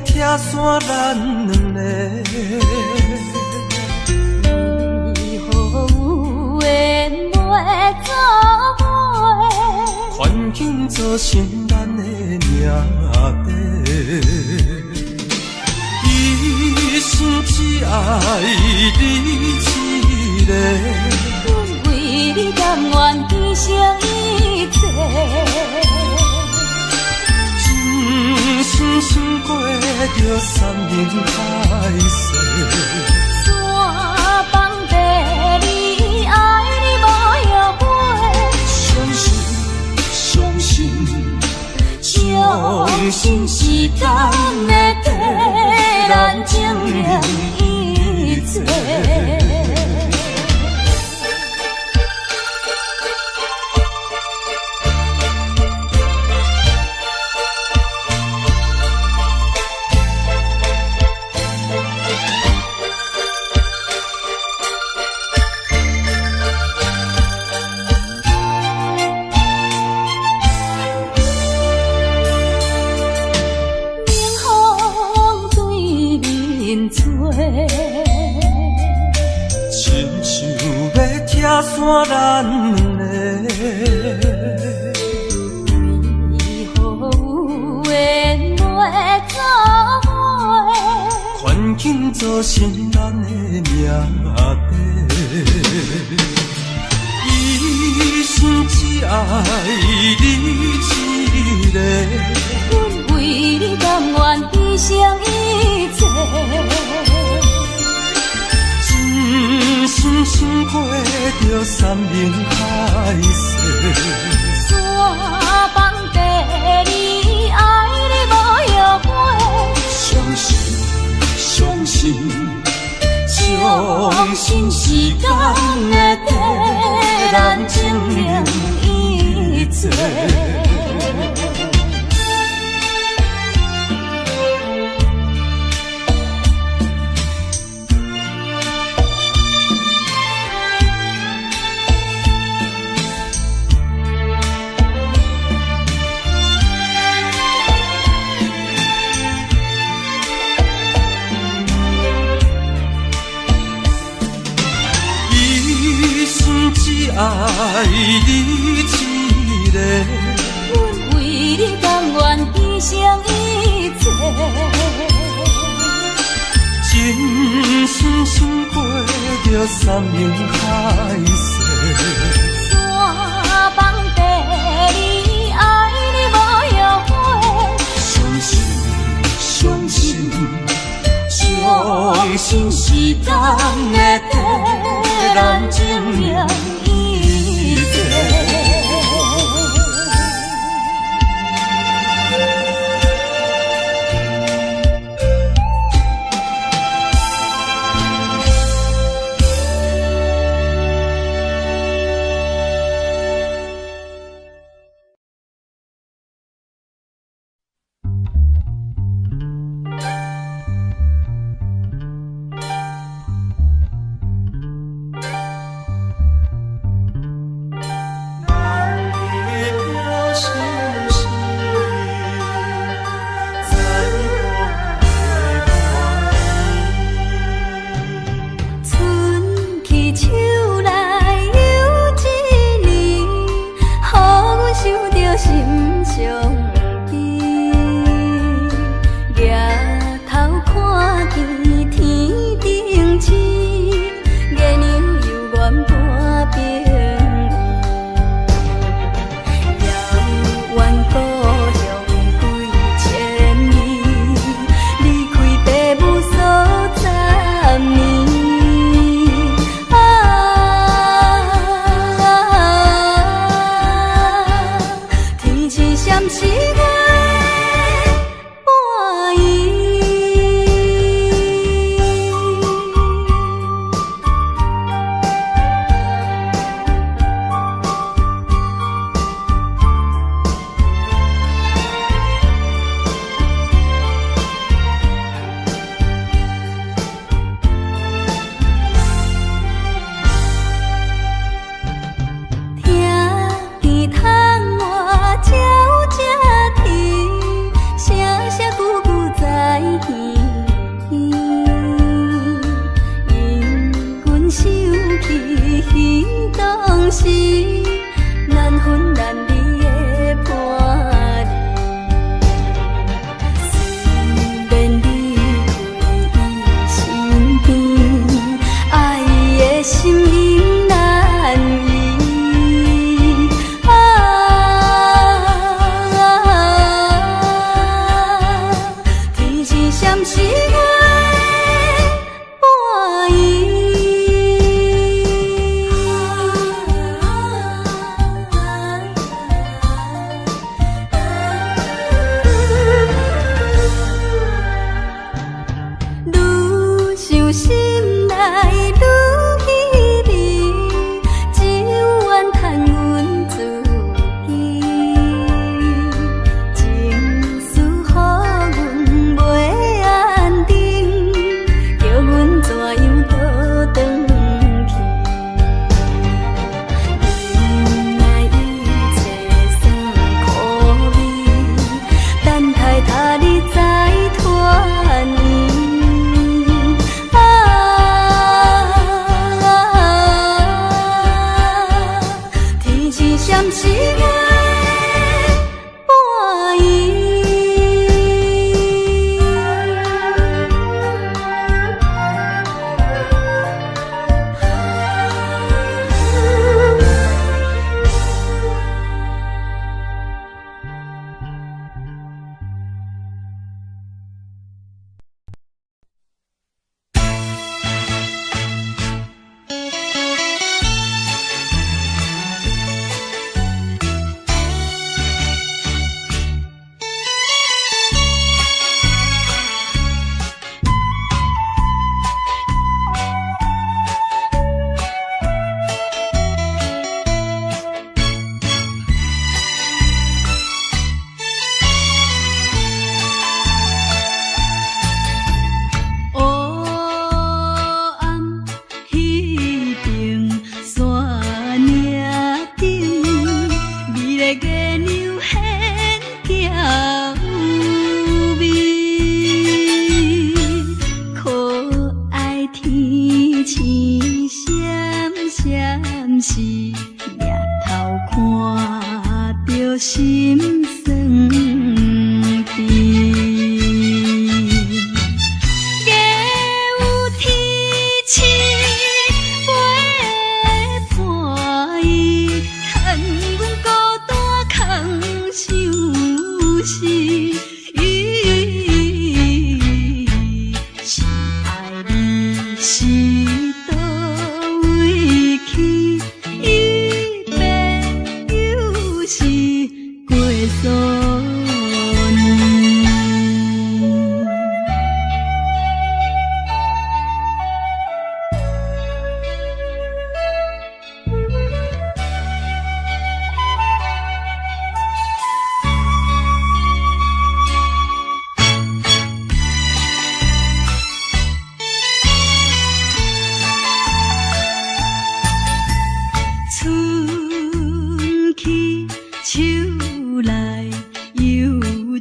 拆散咱两个。为何有缘袂做伙？环境造成咱的命地，一生只爱你一个。阮为你甘愿牺牲一切，真心想过着山盟海誓。山崩地离，爱你无后悔。相信，相信，相信时间会替咱证明一切。亲像要拆散咱两个，为何有缘袂做伙？环境造成咱的命地，一生只爱你一个。阮为你甘愿牺牲一切，真心想过着山盟海誓。山崩地离，爱你无后悔。相信，相信，相信时间会替咱证明一切。只爱你一个，阮为你甘愿牺牲一切，真心想过着山盟海誓。山崩地离，爱你无后悔。相信，相信，相信时间会替咱证明一切。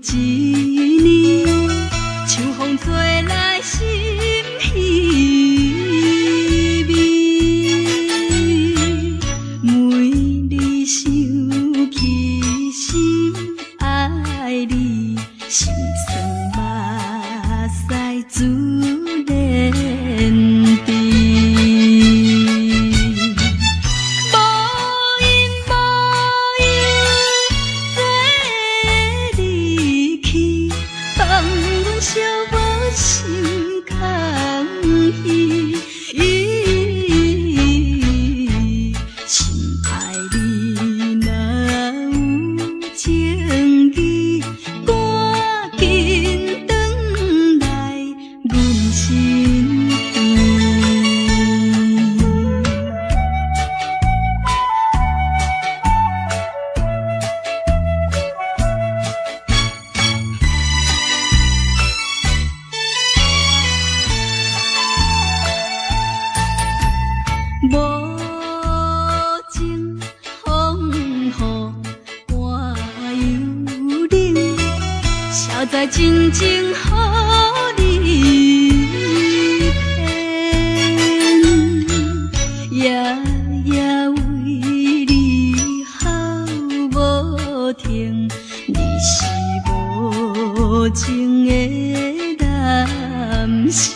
一年，秋风吹来心稀微。每日想起心爱你，心酸目屎自然滴。无因无由做离去，放阮寂寞心空虚。心爱你若有情意，赶紧转来阮身边。无情风雨伴幽灵，谁知真情予你骗？夜夜为你哭无停，你是无情的男性。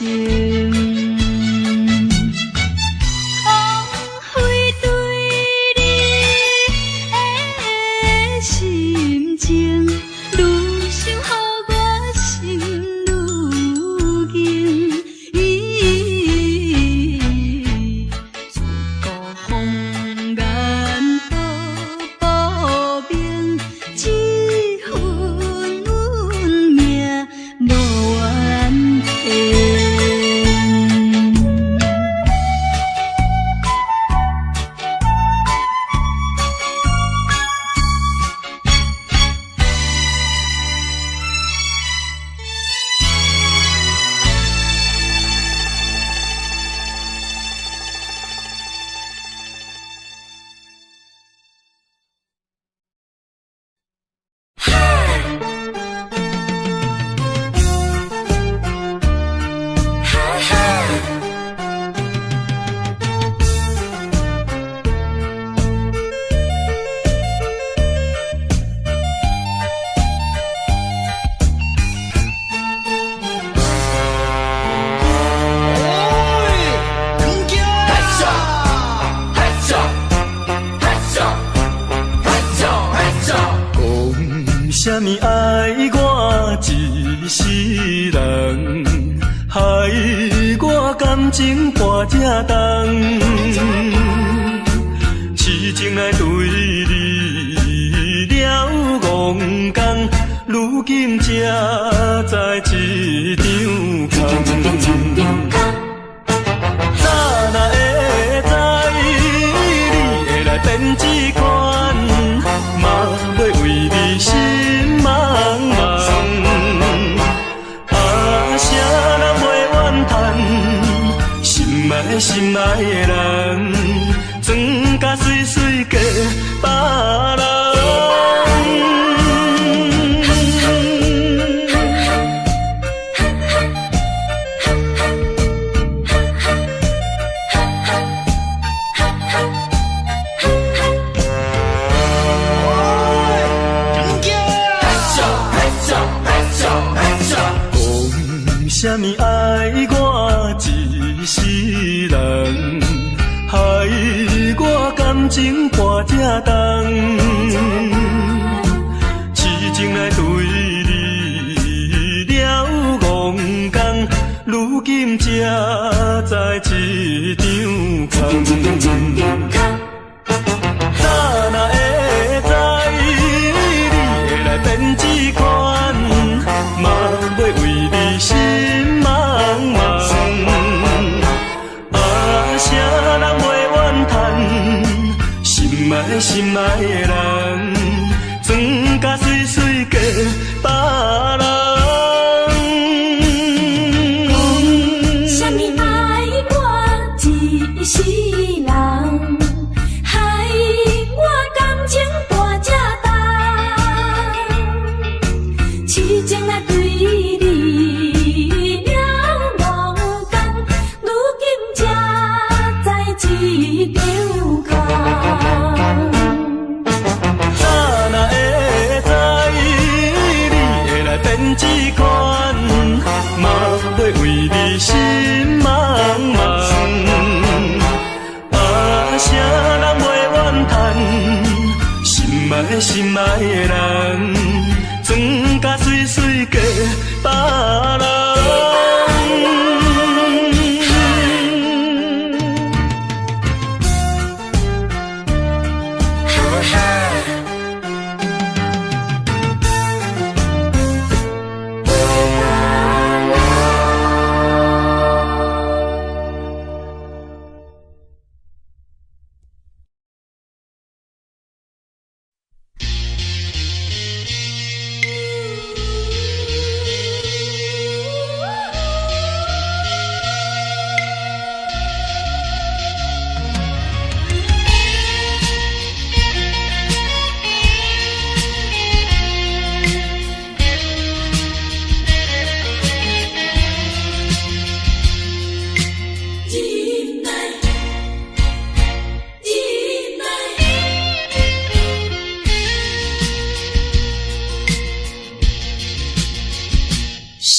啥物爱我一世人，害我感情破这重，痴情爱对你了戆讲，如今才知一场空。早若会知你会来变这款，嘛要为你心茫茫。啊，啥人袂怨叹，心爱的人，装甲水水过别人。啥物爱我一世人，害我感情破这重，痴情来对你了戆讲，如今才知一场空。早若会知你会来变这款，嘛要为你心茫茫。啊，啥人袂怨叹，心爱的人，装甲水水过别人。啥物爱我一世人，害我感情大这重，痴心爱的人，装甲水水嫁别人。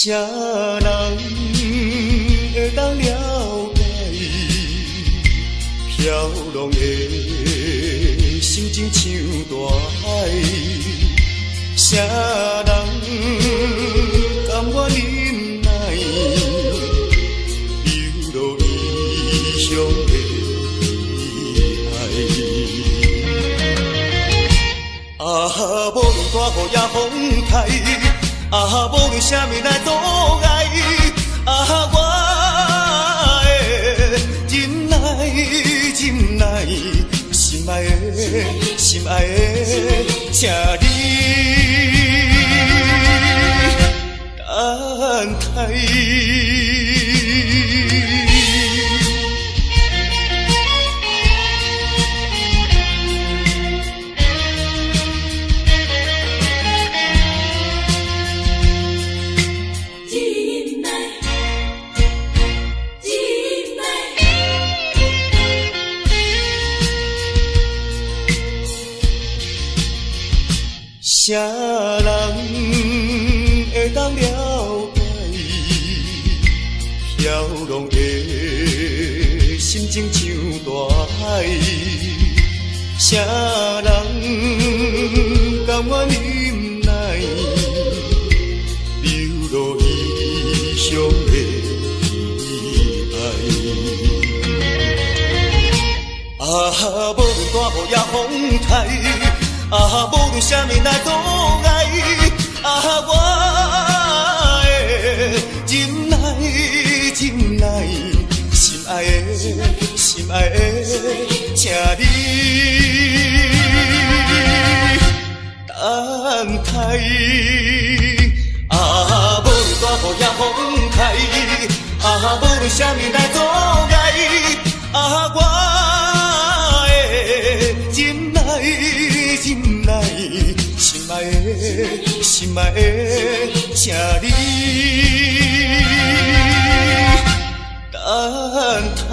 啥人会当了解飘浪的心情像大海？啥人甘愿忍耐流落异乡的爱？啊，无论大雨也风台。啊，无论啥物来阻碍，啊，我的忍耐，忍耐，心爱的，心爱的，请你等待。啥人会当了解飘浪的心情像大海？啥人甘愿忍耐流落异乡的爱？啊，无论大雨也风台。啊，无论啥物来阻碍，啊，我的忍耐，忍耐，心爱的，心爱的，请你等待。啊，无论大雨也风台，啊，无论啥物来阻碍，啊，我的忍耐。忍耐，心爱的，心爱的，请你等待。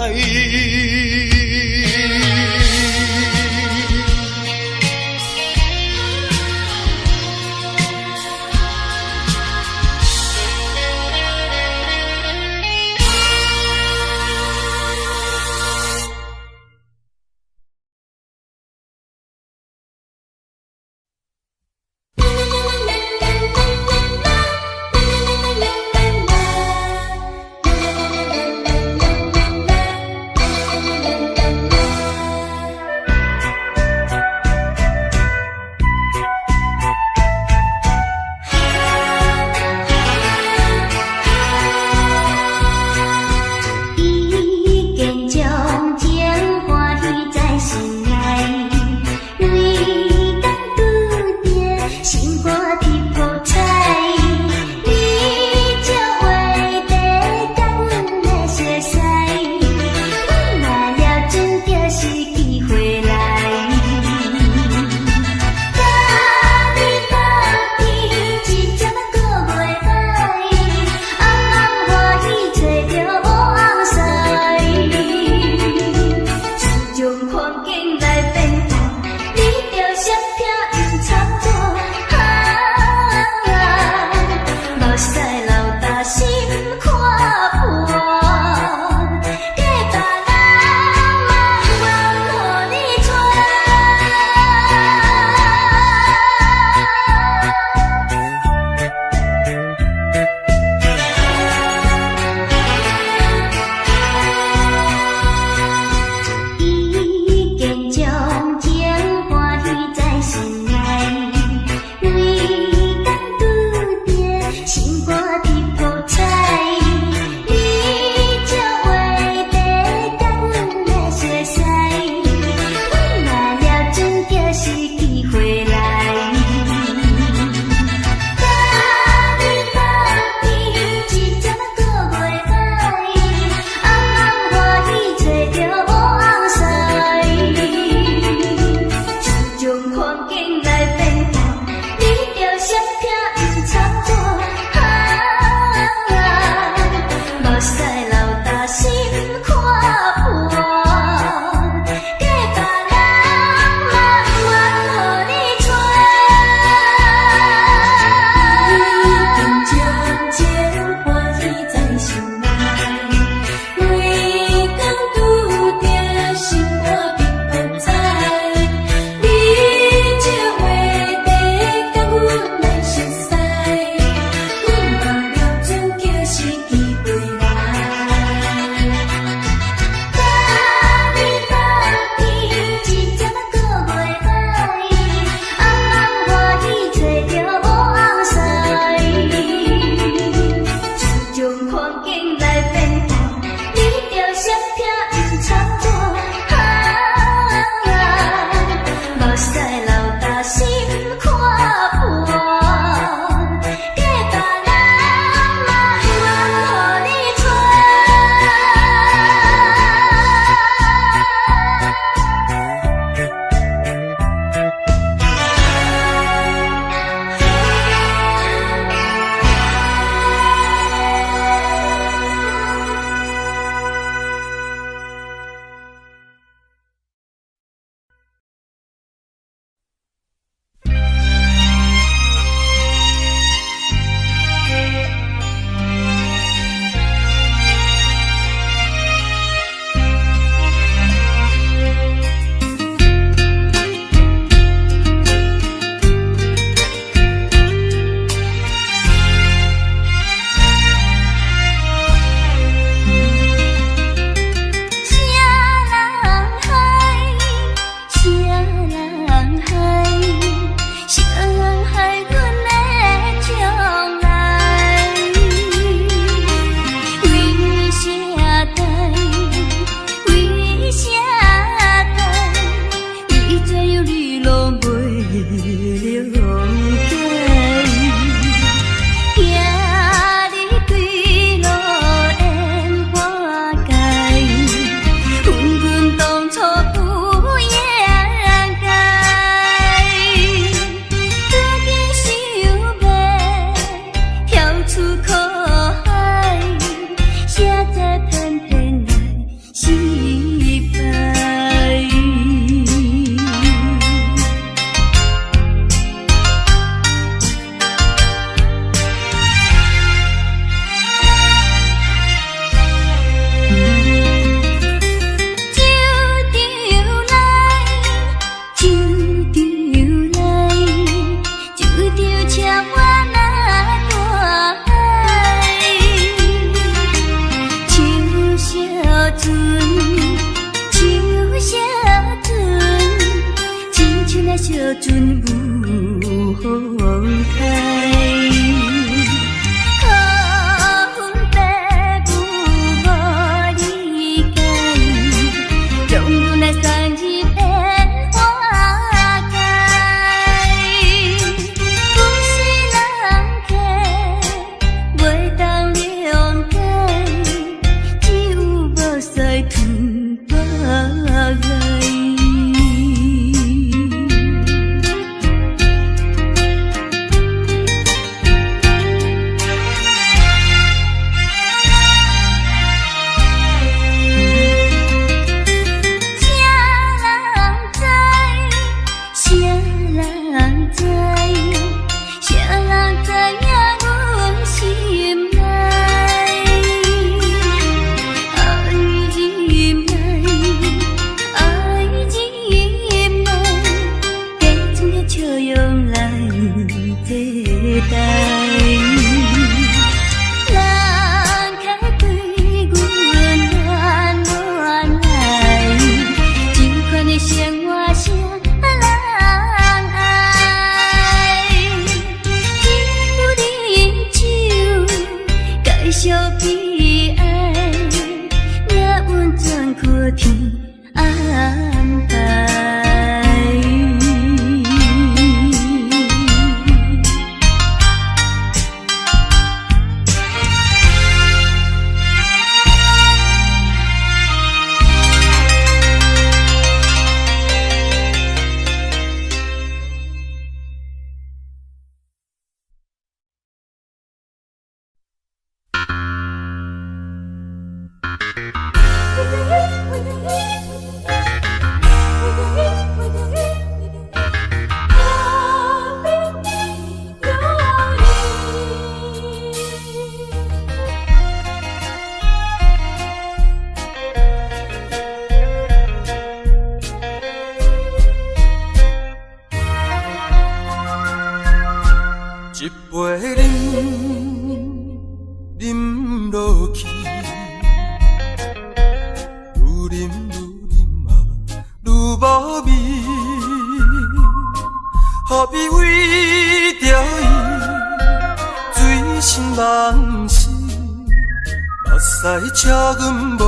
心人是目屎赤阮无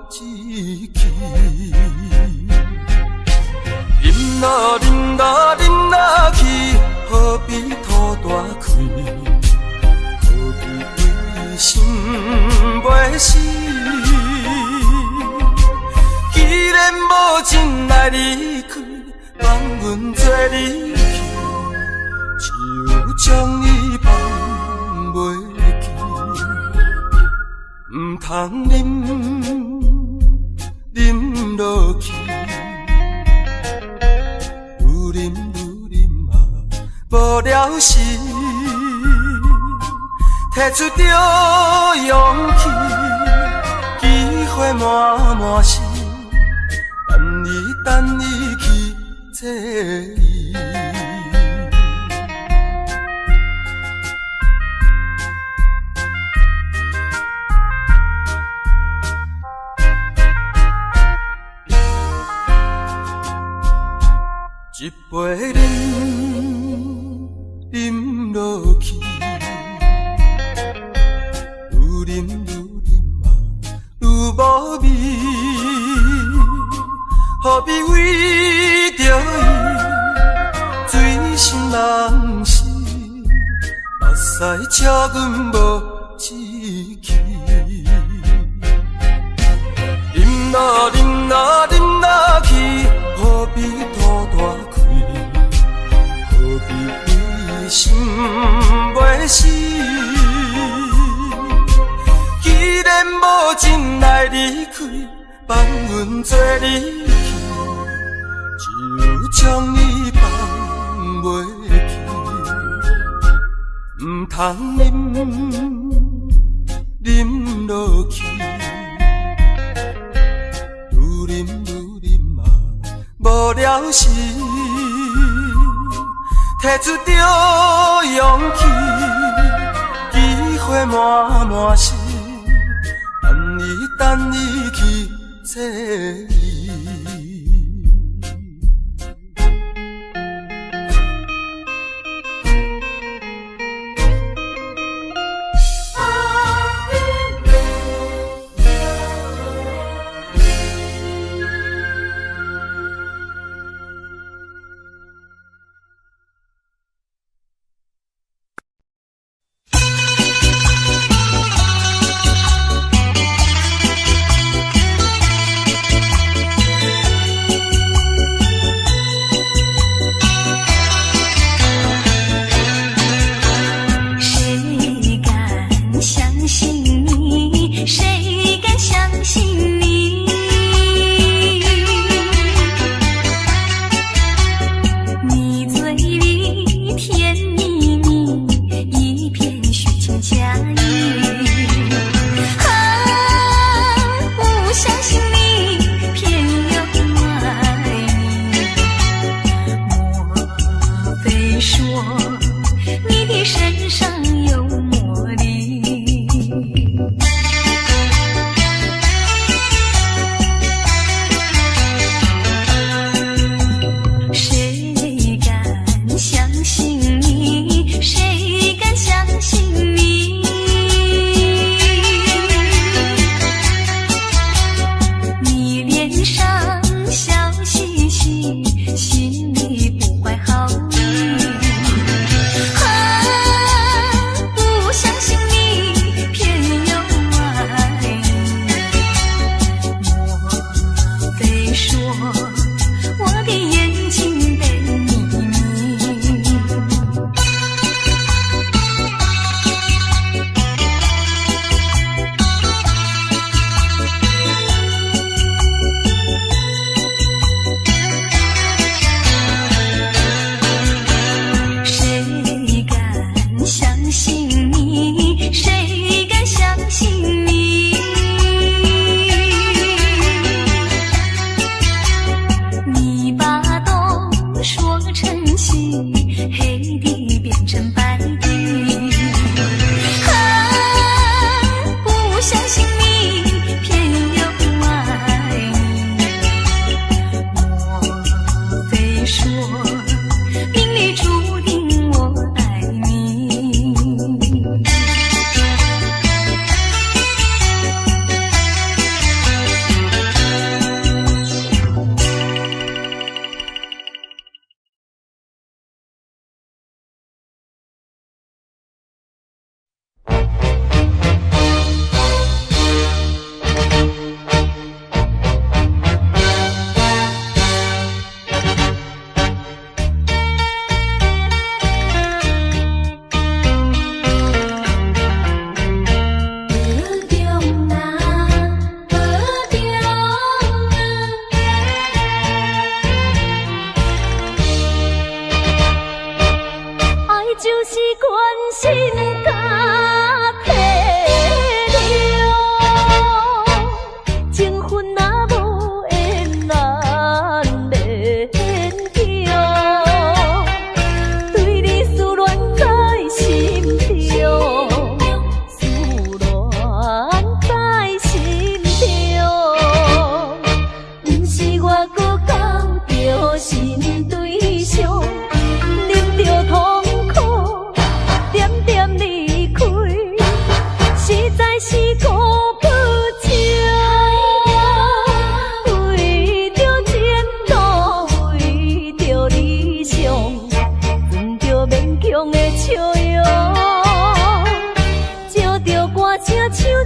志气。饮落饮落饮落去，何必土大开？何必为心袂死？既然无情来离开，放阮做离去，只有将你放袂记。唔通啉落去，愈啉嘛无了时，摕出着勇气，机会满是。等你去坐伊，一杯饮落去，愈啉嘛愈无味。何必为着伊，醉心人是目屎赤阮无志气。饮落饮落饮落去，何必土大开？何必为心袂死？既然无情来离开，放阮做离去。将你放袂记，唔通啉落去，愈啉嘛无了时，摕出着勇气，机会满是，等你去坐伊。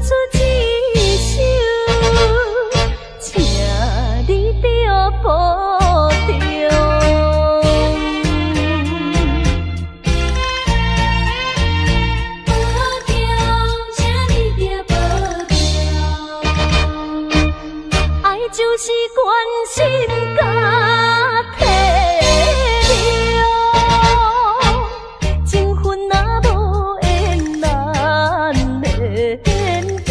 出一首，请你着保重。保重，请你着保重。爱就是关心甲体谅。情分若无缘，难免强。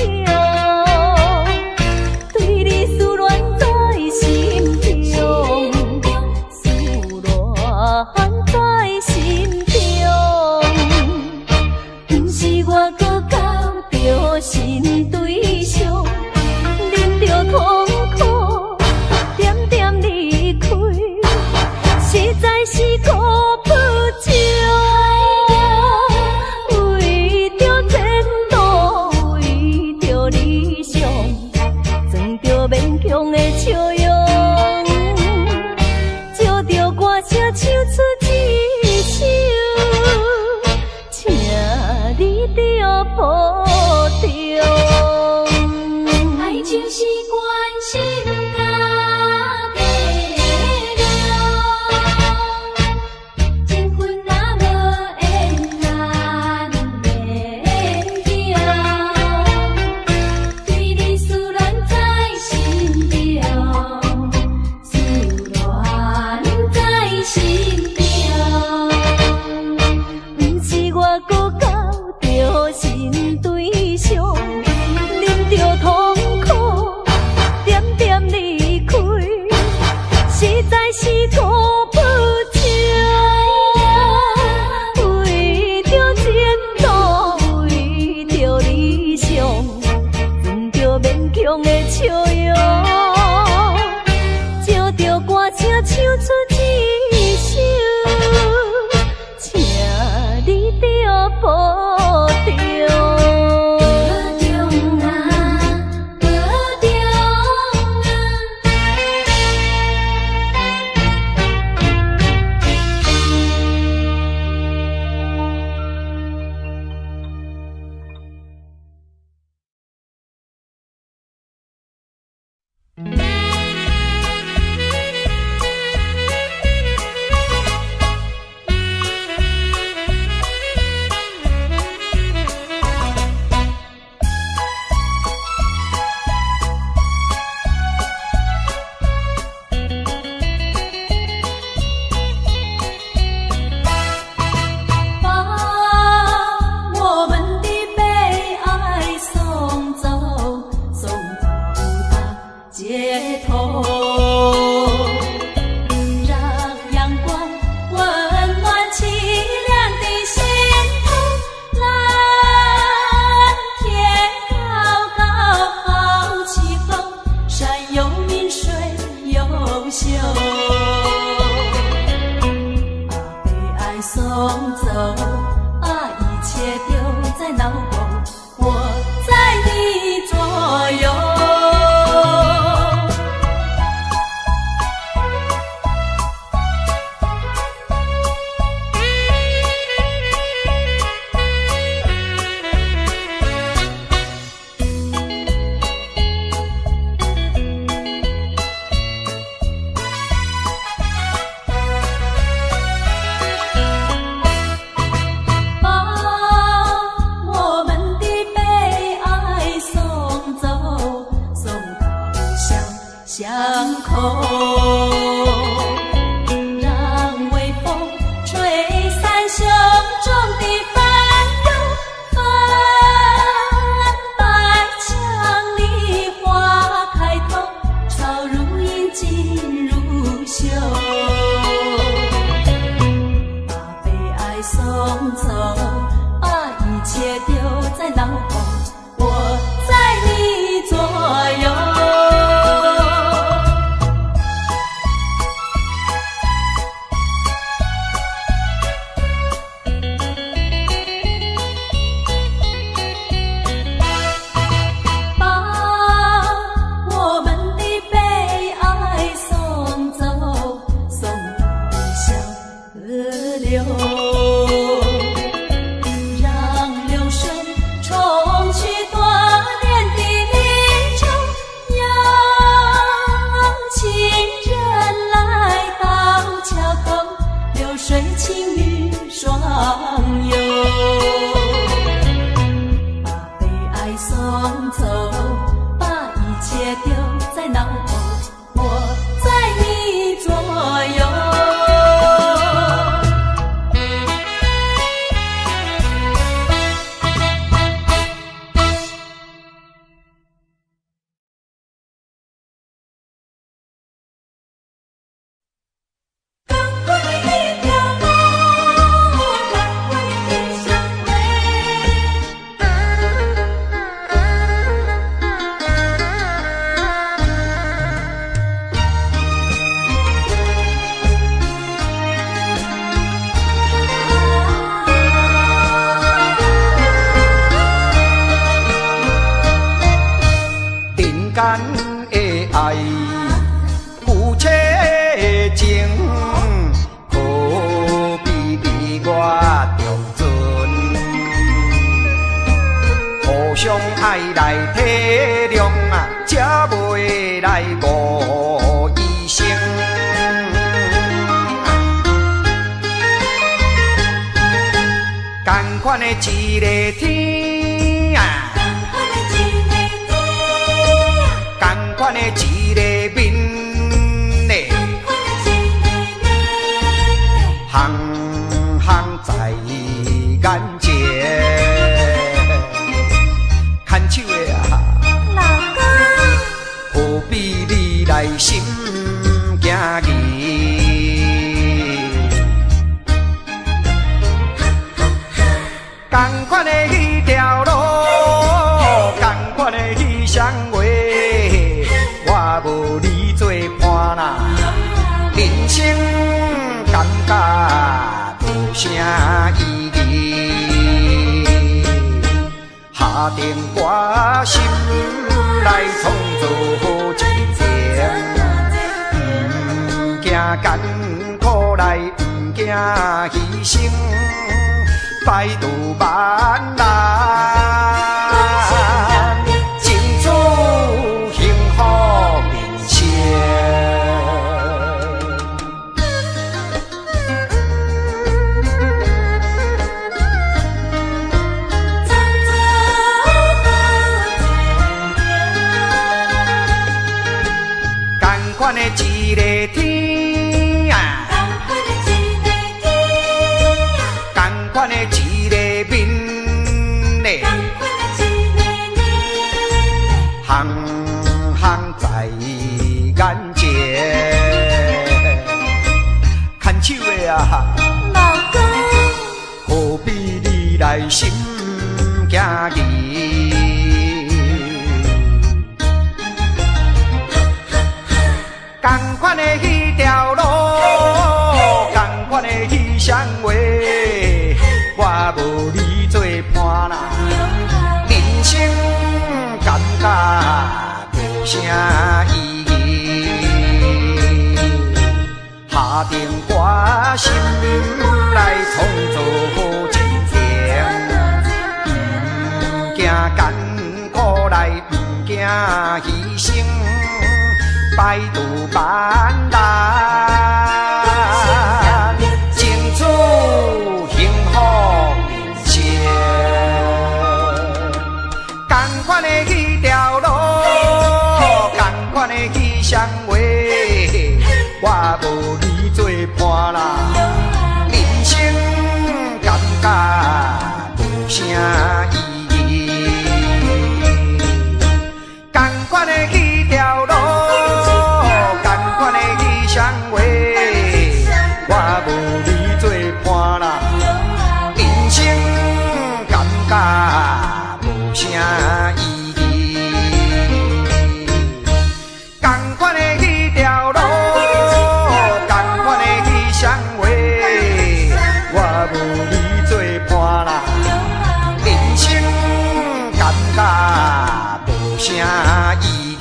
对你思恋在心中，思恋在心中。不是我搁交着新对象，忍着痛苦，点点离开，实在是顾不着。为着前途，为着理想，装着勉强的笑容，借着歌声唱出一首，请你着保重。爱就是关心甲体谅，情分若无缘，难免强。对你思恋在心中，思恋在心中。不是我搁交着新对象，忍着痛苦，点点离开，实在是顾不着。为着前途，为着理想，装着勉强的笑容，借着歌声唱出一首，请你着保重。让流水冲间的爱，夫妻的情，何必比我重存？互相爱来体谅啊，才袂来无医生。同款的一个天啊，同款的一个面嘞，行行在眼前。牵手的啊，老公，何必你来心惊疑？同款的迄条路，同款的迄双话，我无你做伴啦，人生感觉无啥意义。下定决心来创造好一天，不惊艰苦来，不惊牺牲。百度万难，尽祝幸福人生。同款的一个天啊，同款的一个面嘞，行行在眼前。牵手的啊，老公，何必你来心惊疑？同款的迄条路，同款的迄双话，我无你做伴啦，人生感觉无啥意义。下定决心来创造好一天，不惊艰苦来，不惊牺牲。百度万难，尽祝幸福人生。同款的迄条路，同款的迄双话，我无你做伴啦，人生感觉无啥意义。同款的迄条路。我无你做伴啦，人生感觉无啥意义。同款的迄条路，同款的迄双话，我无你做伴啦，人生感觉无啥意义。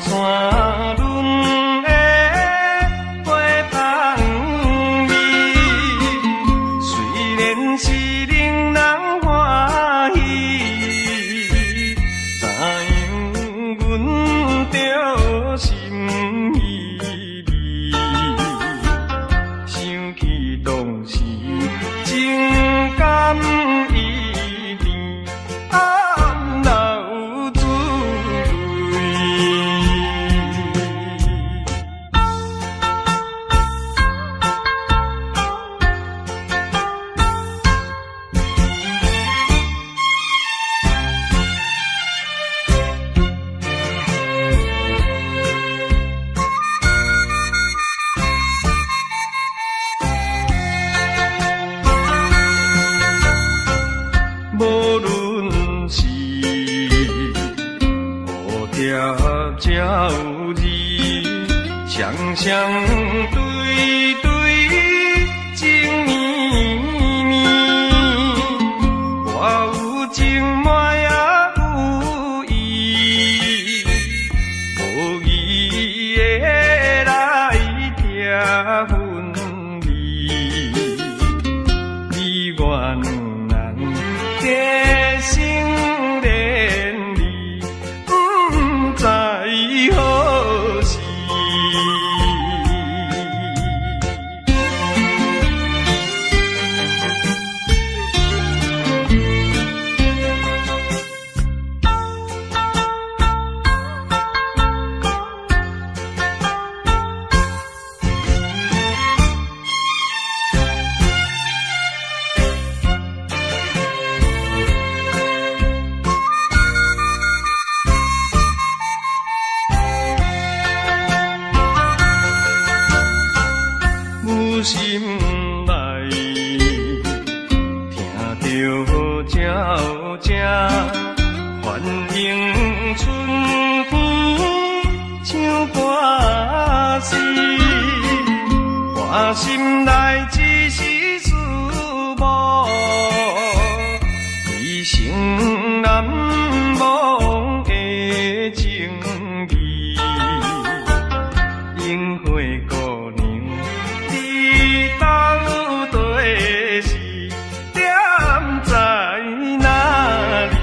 山轮的花香味，虽然是令人欢喜，怎样阮着心贴才有你，双双对对情绵绵，我有情满也有意，无义的来贴分离，你我两人加心连理，不知何时。心内听着鸟声，欢迎春风唱歌诗，我心内只是思慕，一生难忘的情义，樱花姑娘。你到底是点在哪里？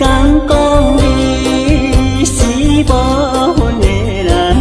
讲你是无分的人。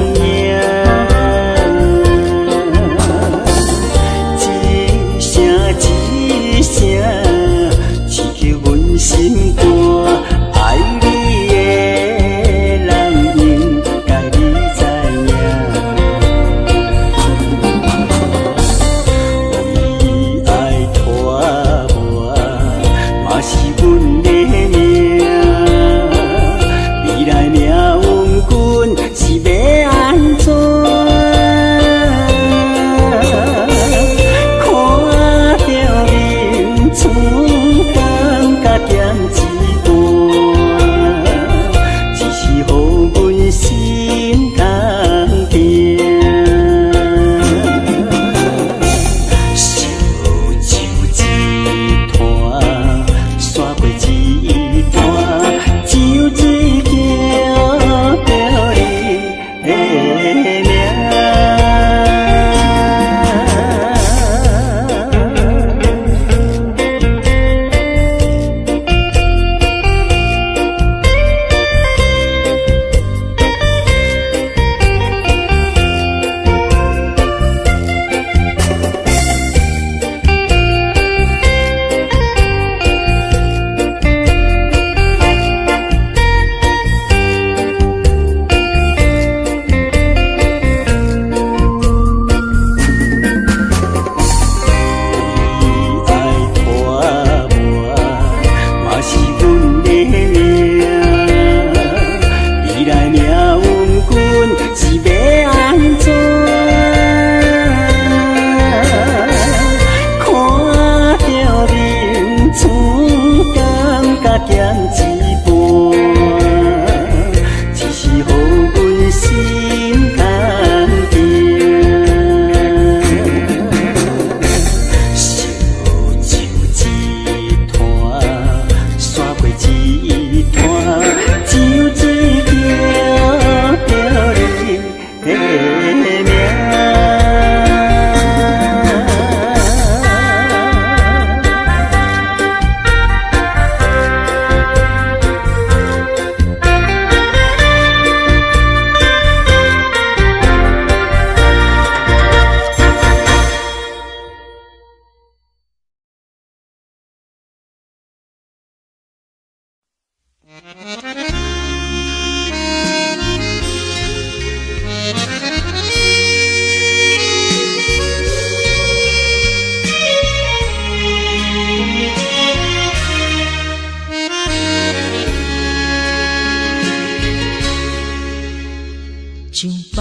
上北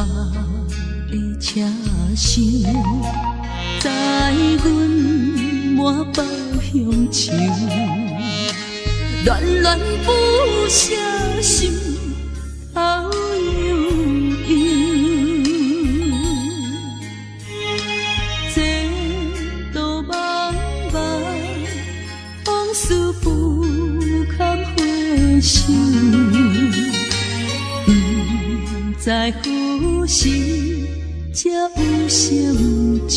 的车厢，载阮满北乡愁，恋恋不舍心头悠悠，这道茫茫往事不堪回首。不知何时才有成就，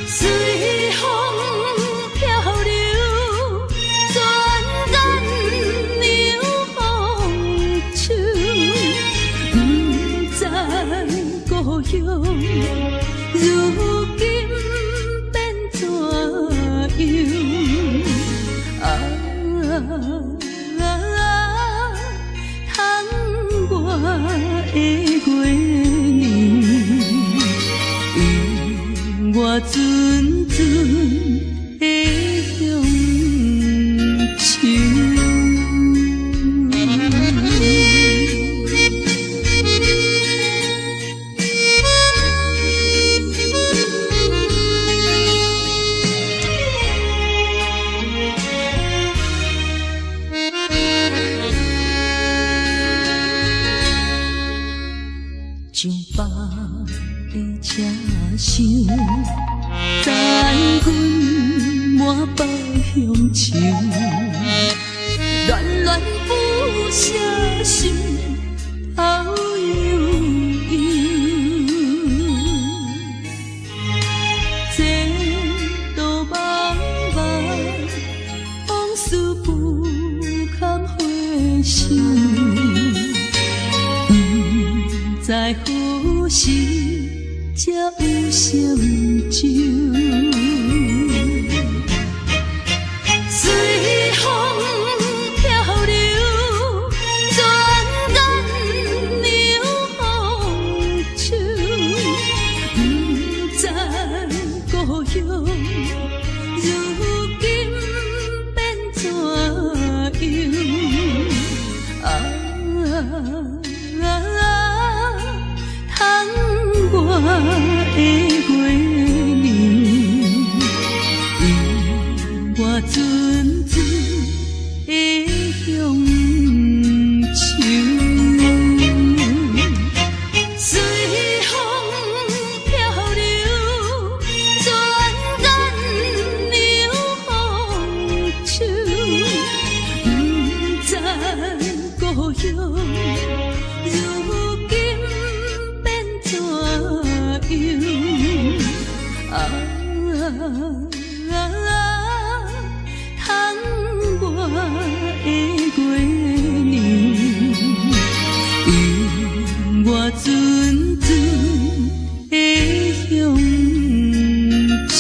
随风漂流，转眼流风手，不知故乡如今变怎样？我的月年，永我纯纯的乡愁。上北的车厢，载阮满北乡愁，恋恋不舍心头悠悠，这道茫茫往事不堪回首。不知何时才有成就，随风漂流，转眼流风手，不知故乡如今变怎样？我的月年，永我纯纯的乡愁。随风漂流，转眼流风手，不知故乡如今变怎我的月年，永我纯纯的乡愁。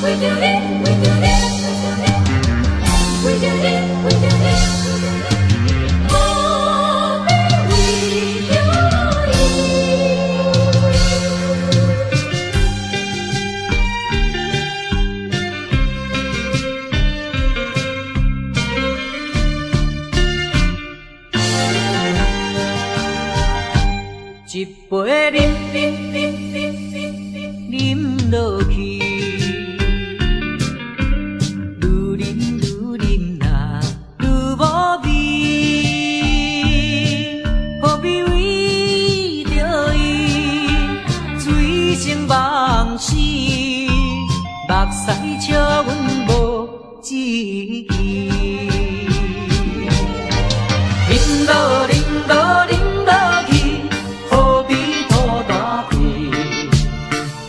为着你，为着你，为着你，为着你，何必为着伊？一杯饮落去。目屎笑阮无志气，饮落饮落饮落去，何必拖大气？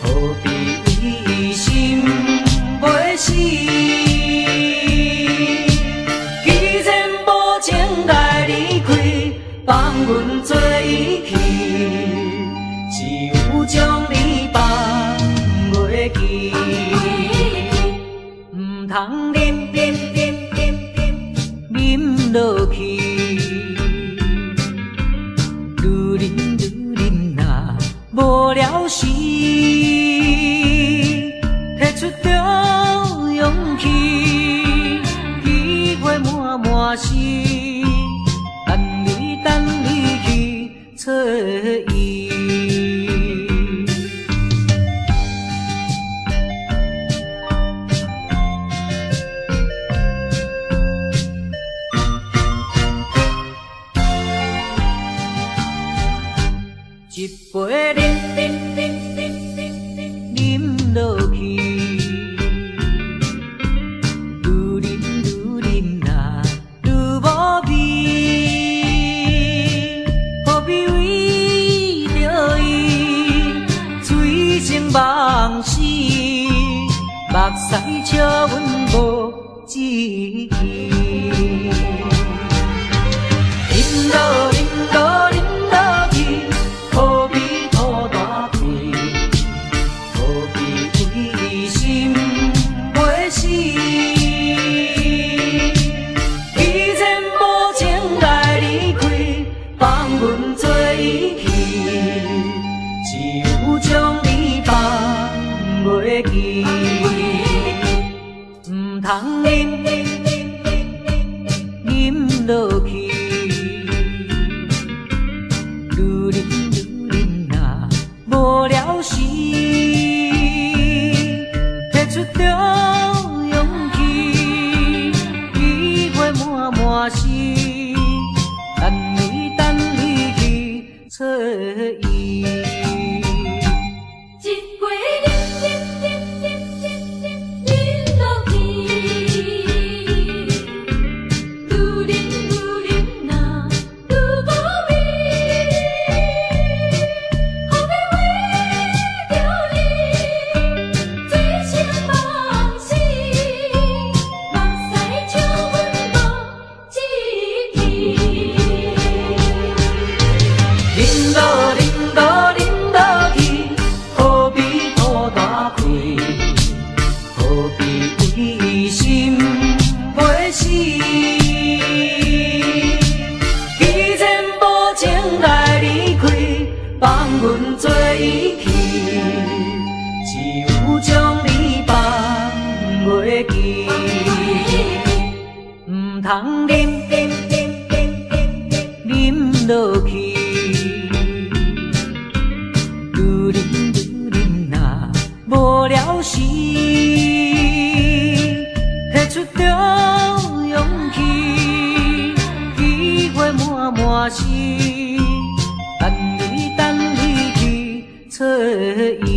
何必为心袂死？既然无情来离开，放阮做伊去，只有将你放袂记。通饮落去，愈饮若无聊时，摕出着勇气，机会满是，等你去找伊。一杯饮落去，愈饮若无味，何必为着伊醉生梦死？目屎笑阮无志气，饮落饮落饮落去。何必拖大气？何必为心袂死？既然无情来离开，放阮做伊去，只有将你放袂记。唔通饮落去。无聊时，摕出着勇气，机会满是，等你去找伊。一杯饮落去，愈饮若愈无味。饮落饮去，何必拖大气？何必为心袂死？既然无情来离开，放阮做伊去，只有将你放袂记。唔通饮落去。无聊时，摕出着勇气，机会满是，等你去找伊。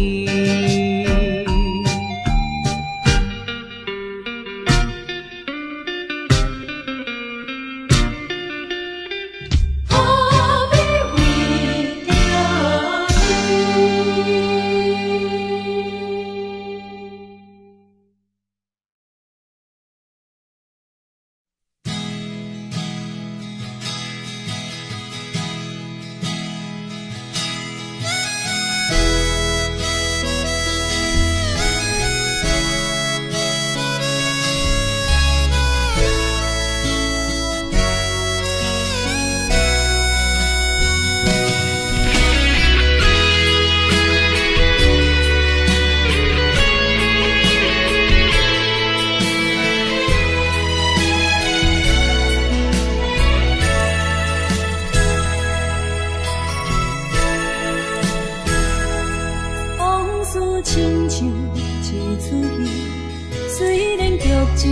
情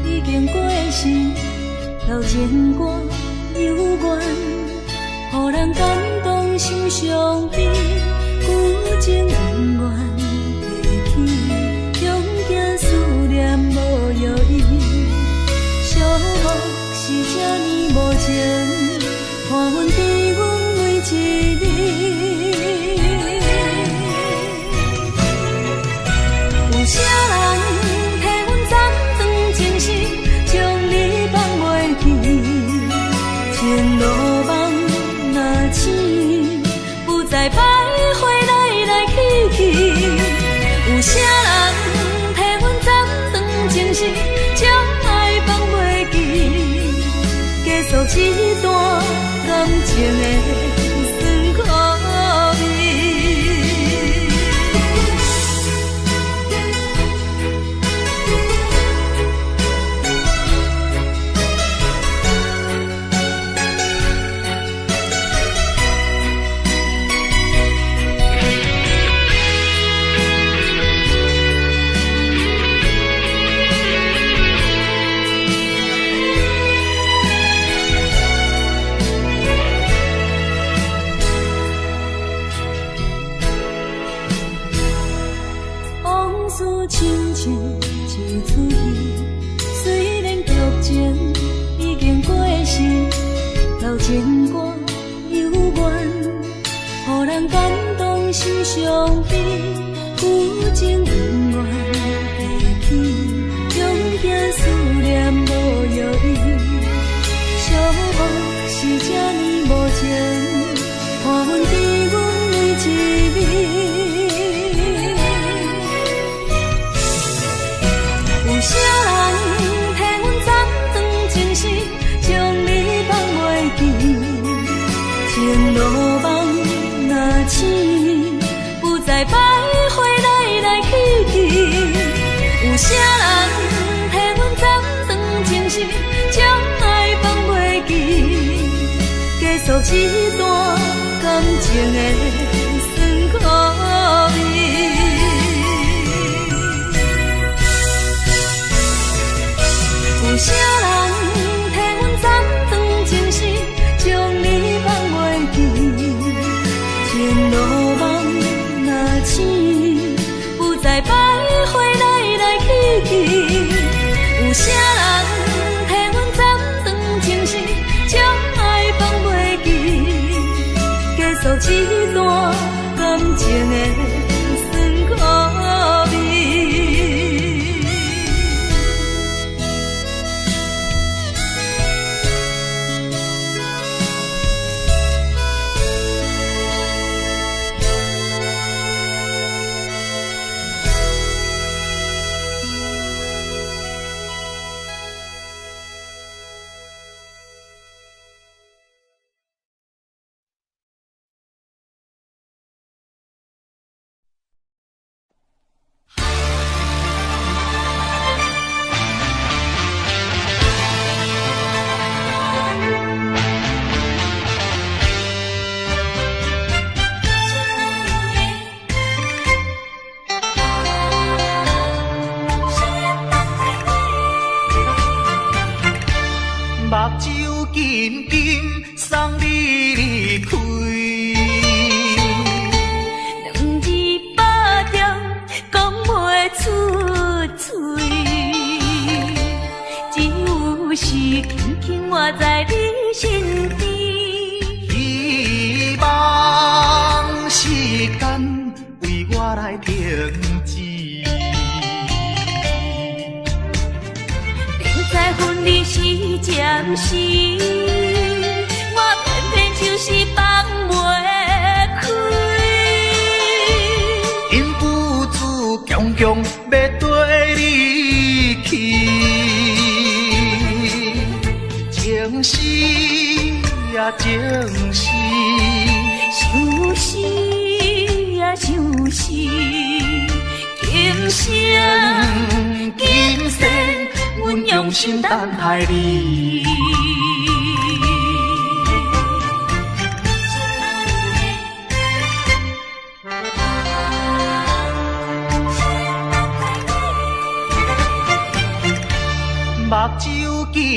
已经过时，流情歌犹原，予人感动心伤悲，旧情永远提起，用行思念无药医，寂寞是这呢无情，看阮伫阮每一日。有啥人替阮斩断情丝，将你放袂记？前路梦若醒，不再徘徊来来去去。有啥人替阮斩断情丝，将爱放袂记？结束一段感情的酸苦味。亲像一出戏，虽然剧情已经过时，流情歌犹原，予人感动心伤悲，旧情永远提起，用行思念无药医，寂寞是这呢无情，看阮伫阮每一日。有啥人替阮斩断情丝，将你放袂记？前路梦若醒，不再徘徊来来去去。有啥人替阮斩断情丝，将爱放袂记？结束一段感情的酸苦味。有啥人替阮斩断情丝，将你放袂记？前路梦若醒，不再徘徊来来去去。有啥人替阮斩断情丝，将爱放袂记？结束一段感情的酸苦味。目睭紧紧送你离开，两字百条讲袂出嘴，只有是轻轻活在你身边。希望时间为我来停止。在分离时暂时，我偏偏就是放袂开。因父子强强要跟你去，情丝呀情丝，相思呀相思，今生今世。阮用心等待你，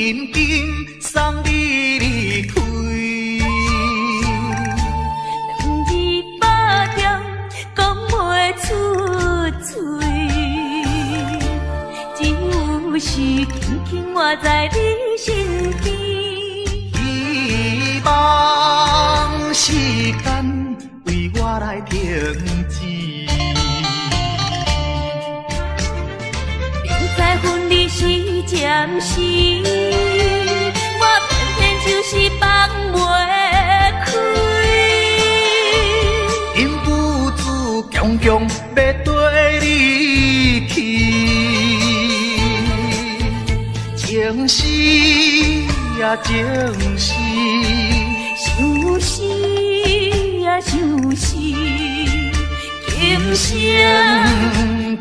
紧紧送你离开。200点讲袂出嘴，只有是轻轻活在你身边。希望时间为我来停止。在分离时暂时，我偏偏就是放袂开。因父子强强要跟你去，情是呀情是，想是呀想是，今生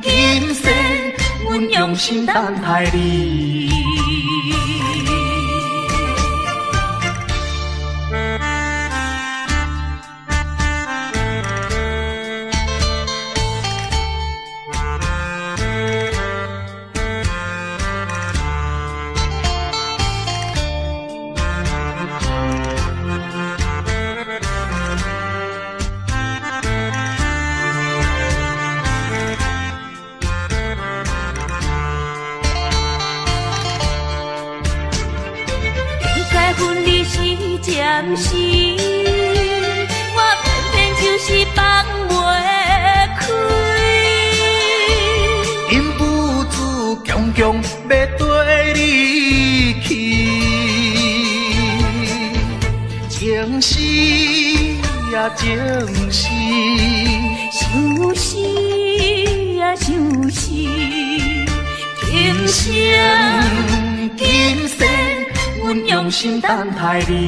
今世。阮用心等待你。暂时，我偏偏就是放袂开。因父子强强要跟你去，情是呀情是，想是呀想是，今生今世。阮用心等待你。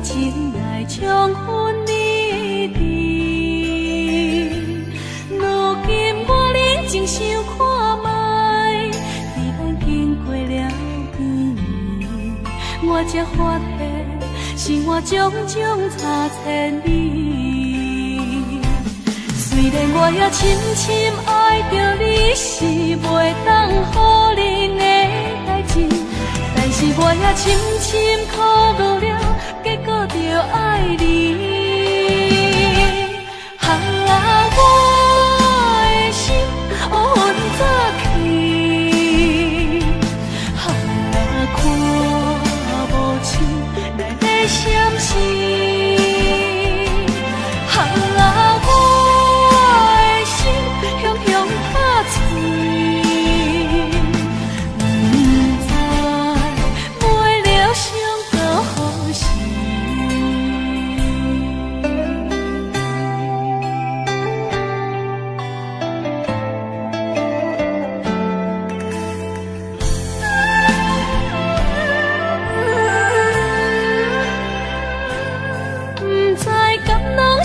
情来冲昏你的，如今我认真想看卖，在咱经过了几年，我才发现生活种种差千里。虽然我也深深爱着你，是袂当予人的代志，但是我也深深苦恼了，结果着爱你。我的心乌云早起，看无清内的闪烁。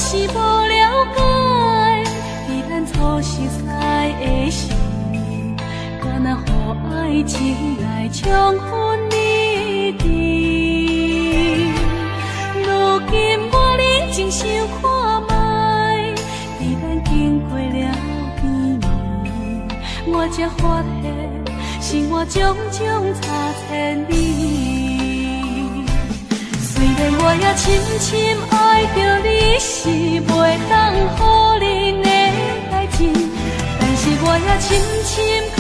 是无了解，在咱初识识的时，敢若予爱情来冲昏你的。如今我认真想看卖，在咱经过了几年，我才发现生活种种差千里。虽然我也深深爱着你，是袂当予人的代志，但是我也深深。